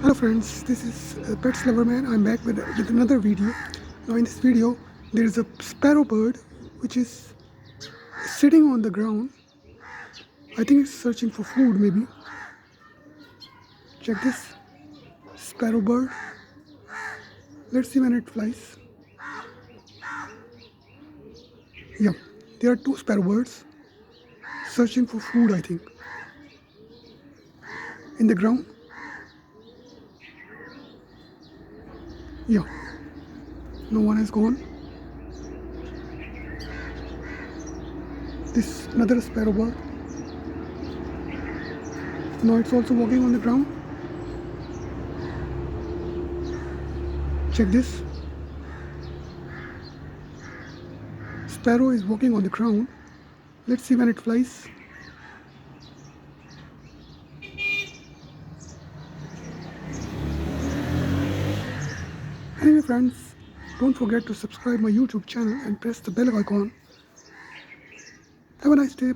Hello friends, this is Pets Lover Man. I'm back with another video. Now in this video, there is a sparrow bird which is sitting on the ground. I think it's searching for food maybe. Check this sparrow bird. Let's see when it flies. Yeah, there are two sparrow birds searching for food, I think, in the ground. Yeah, no one has gone. This another sparrow bird. Now it's also walking on the ground. Check this. Sparrow is walking on the ground. Let's see when it flies. Anyway friends, don't forget to subscribe my YouTube channel and press the bell icon. Have a nice day.